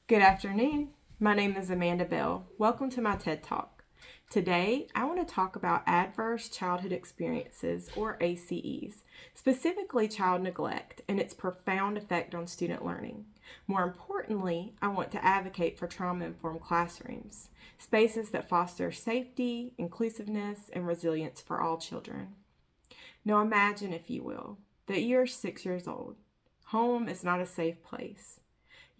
Good afternoon. My name is Amanda Bell. Welcome to my TED Talk. Today, I want to talk about adverse childhood experiences, or ACEs, specifically child neglect and its profound effect on student learning. More importantly, I want to advocate for trauma-informed classrooms, spaces that foster safety, inclusiveness, and resilience for all children. Now imagine, if you will, that you're 6 years old. Home is not a safe place.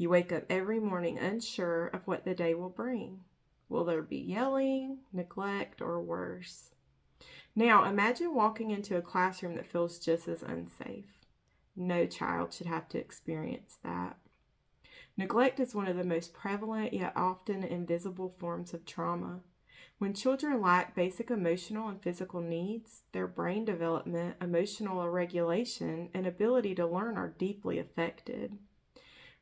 You wake up every morning unsure of what the day will bring. Will there be yelling, neglect, or worse? Now, imagine walking into a classroom that feels just as unsafe. No child should have to experience that. Neglect is one of the most prevalent yet often invisible forms of trauma. When children lack basic emotional and physical needs, their brain development, emotional regulation, and ability to learn are deeply affected.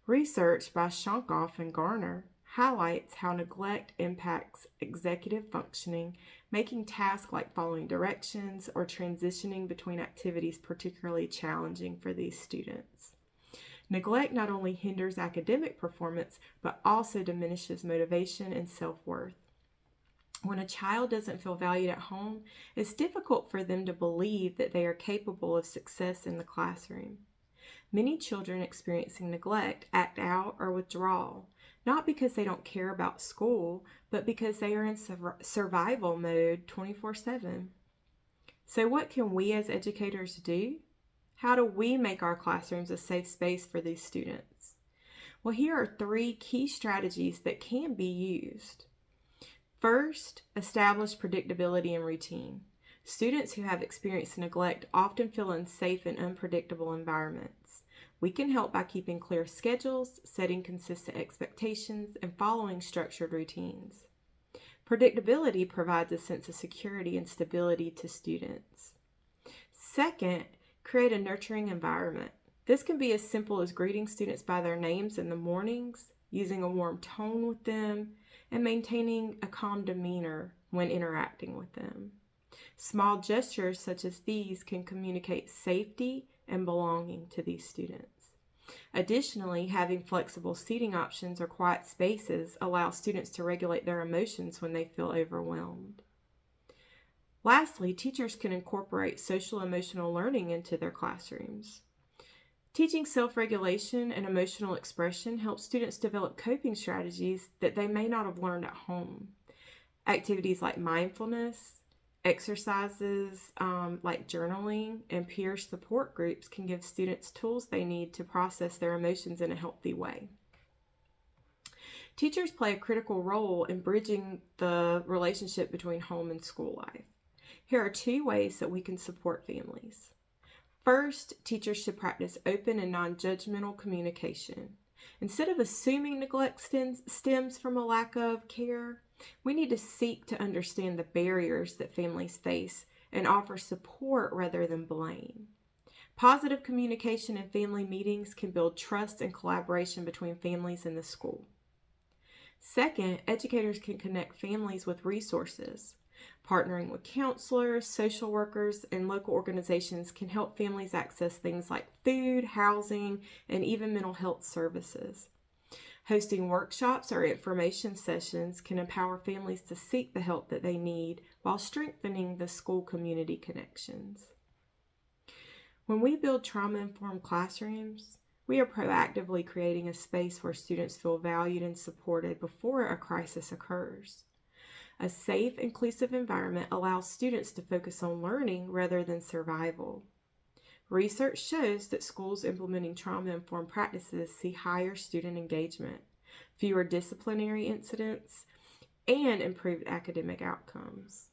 Research by Shonkoff and Garner highlights how neglect impacts executive functioning, making tasks like following directions or transitioning between activities particularly challenging for these students. Neglect not only hinders academic performance, but also diminishes motivation and self-worth. When a child doesn't feel valued at home, it's difficult for them to believe that they are capable of success in the classroom. Many children experiencing neglect act out or withdraw, not because they don't care about school, but because they are in survival mode 24/7. So what can we as educators do? How do we make our classrooms a safe space for these students? Well, here are 3 key strategies that can be used. First, establish predictability and routine. Students who have experienced neglect often feel unsafe in unpredictable environments. We can help by keeping clear schedules, setting consistent expectations, and following structured routines. Predictability provides a sense of security and stability to students. Second, create a nurturing environment. This can be as simple as greeting students by their names in the mornings, using a warm tone with them, and maintaining a calm demeanor when interacting with them. Small gestures such as these can communicate safety and belonging to these students. Additionally, having flexible seating options or quiet spaces allows students to regulate their emotions when they feel overwhelmed. Lastly, teachers can incorporate social emotional learning into their classrooms. Teaching self-regulation and emotional expression helps students develop coping strategies that they may not have learned at home. Activities like mindfulness, exercises like journaling, and peer support groups can give students tools they need to process their emotions in a healthy way. Teachers play a critical role in bridging the relationship between home and school life. Here are 2 ways that we can support families. First, teachers should practice open and non-judgmental communication. Instead of assuming neglect stems from a lack of care, we need to seek to understand the barriers that families face and offer support rather than blame. Positive communication in family meetings can build trust and collaboration between families and the school. Second, educators can connect families with resources. Partnering with counselors, social workers, and local organizations can help families access things like food, housing, and even mental health services. Hosting workshops or information sessions can empower families to seek the help that they need while strengthening the school community connections. When we build trauma-informed classrooms, we are proactively creating a space where students feel valued and supported before a crisis occurs. A safe, inclusive environment allows students to focus on learning rather than survival. Research shows that schools implementing trauma-informed practices see higher student engagement, fewer disciplinary incidents, and improved academic outcomes.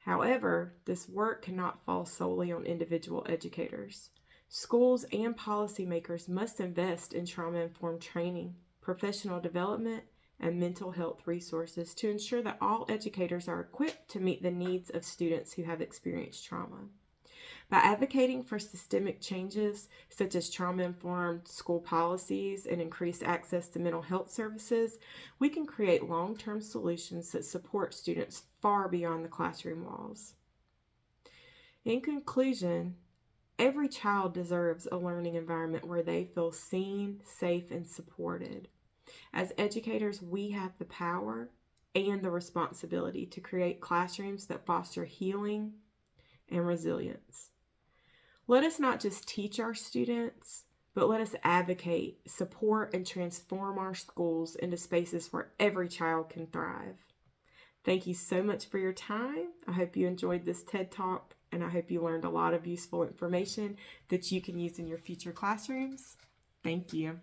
However, this work cannot fall solely on individual educators. Schools and policymakers must invest in trauma-informed training, professional development, and mental health resources to ensure that all educators are equipped to meet the needs of students who have experienced trauma. By advocating for systemic changes such as trauma-informed school policies and increased access to mental health services, we can create long-term solutions that support students far beyond the classroom walls. In conclusion, every child deserves a learning environment where they feel seen, safe, and supported. As educators, we have the power and the responsibility to create classrooms that foster healing and resilience. Let us not just teach our students, but let us advocate, support, and transform our schools into spaces where every child can thrive. Thank you so much for your time. I hope you enjoyed this TED Talk, and I hope you learned a lot of useful information that you can use in your future classrooms. Thank you.